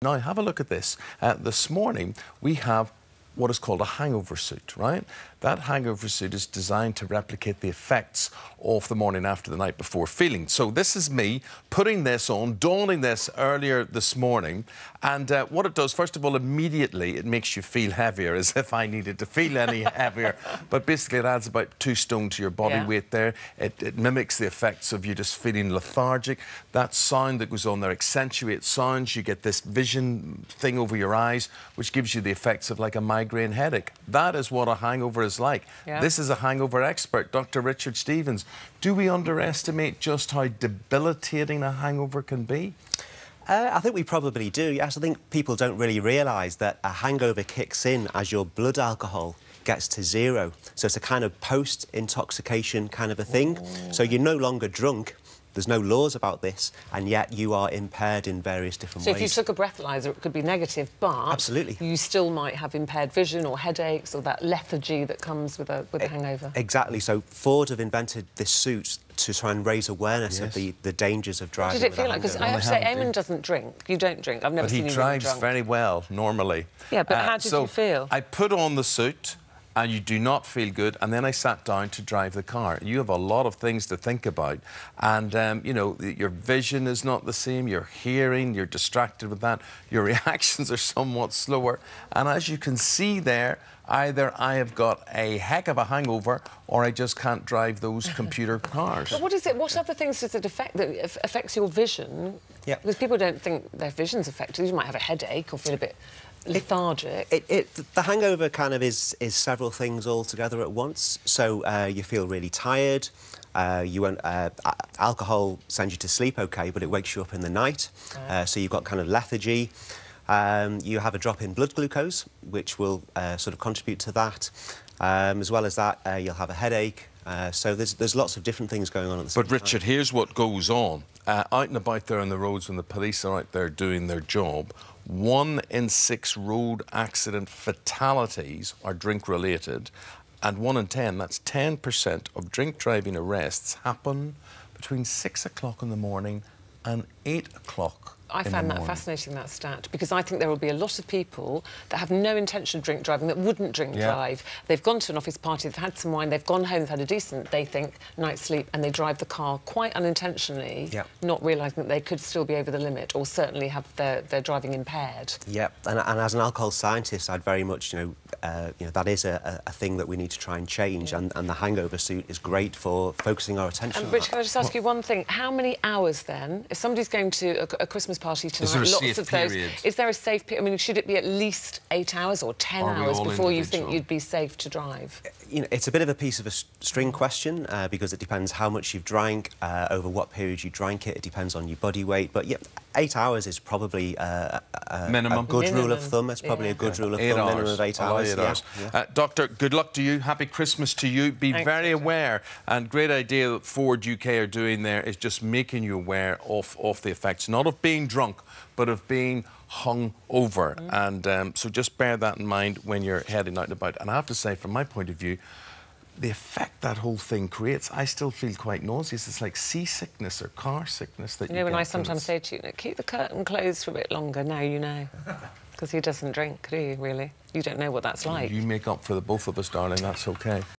Now, have a look at this. This morning, we have what is called a hangover suit, right? That hangover suit is designed to replicate the effects of the morning after the night before feeling. So this is me putting this on, donning this earlier this morning. And what it does, first of all, immediately it makes you feel heavier, as if I needed to feel any heavier. But basically it adds about 2 stone to your body weight there. It mimics the effects of you just feeling lethargic. That sound that goes on there accentuates sounds. You get this vision thing over your eyes, which gives you the effects of like a migraine headache. That is what a hangover is like. This is a hangover expert, Dr. Richard Stevens. Do we underestimate just how debilitating a hangover can be? I think we probably do, yes. I think people don't really realise that a hangover kicks in as your blood alcohol gets to 0. So it's a kind of post-intoxication kind of a thing. So you're no longer drunk. There's no laws about this, and yet you are impaired in various different ways. So if you took a breathalyser, it could be negative, but absolutely, you still might have impaired vision or headaches or that lethargy that comes with a hangover. Exactly. So Ford have invented this suit to try and raise awareness of the dangers of driving. What did it feel like? Because I have to say, Eamonn doesn't drink. You don't drink. I've never seen you really drunk. But he drives very well, normally. Yeah, but how did you feel? I put on the suit, and you do not feel good, and then I sat down to drive the car. You have a lot of things to think about, and, you know, your vision is not the same, your hearing, you're distracted with that, your reactions are somewhat slower, and as you can see there, either I have got a heck of a hangover or I just can't drive those computer cars. But what is it? What other things does it affect that affects your vision? Yeah. Because people don't think their vision's affected. You might have a headache or feel a bit lethargic. The hangover kind of is several things all together at once. So you feel really tired. Alcohol sends you to sleep OK, but it wakes you up in the night. So you've got kind of lethargy. You have a drop in blood glucose, which will sort of contribute to that. As well as that, you'll have a headache. So there's lots of different things going on at the same time. But, Richard, here's what goes on. Out and about there on the roads, when the police are out there doing their job, 1 in 6 road accident fatalities are drink-related, and 1 in 10, that's 10% of drink-driving arrests, happen between 6 o'clock in the morning and 8 o'clock. I found that fascinating, that stat, because I think there will be a lot of people that have no intention of drink driving, that wouldn't drink drive. They've gone to an office party, they've had some wine, they've gone home, they've had a decent, they think, night's sleep, and they drive the car quite unintentionally, not realising that they could still be over the limit or certainly have their driving impaired. Yeah, and as an alcohol scientist, I'd very much, that is a thing that we need to try and change, and the hangover suit is great for focusing our attention on Rich, can I just ask you one thing? How many hours, then, if somebody's going to a Christmas party tonight, lots of those, is there a safe period? I mean, should it be at least 8 hours or 10 hours before you think you'd be safe to drive? It's a bit of a piece of a string question, because it depends how much you've drank, over what period you drank it. It depends on your body weight. But, yeah, 8 hours is probably a good rule of thumb. It's probably a good rule of thumb, minimum of 8 hours. Doctor, good luck to you. Happy Christmas to you. Be very aware. And great idea that Ford UK are doing there is just making you aware of the effects, not of being drunk, but of being hungover. And so just bear that in mind when you're heading out and about. And I have to say, from my point of view, the effect that whole thing creates, I still feel quite nauseous. It's like seasickness or car sickness that you get. When I sometimes say to you, keep the curtain closed for a bit longer, now you know. Because he doesn't drink, do you, really? You don't know what that's like. You make up for the both of us, darling, that's OK.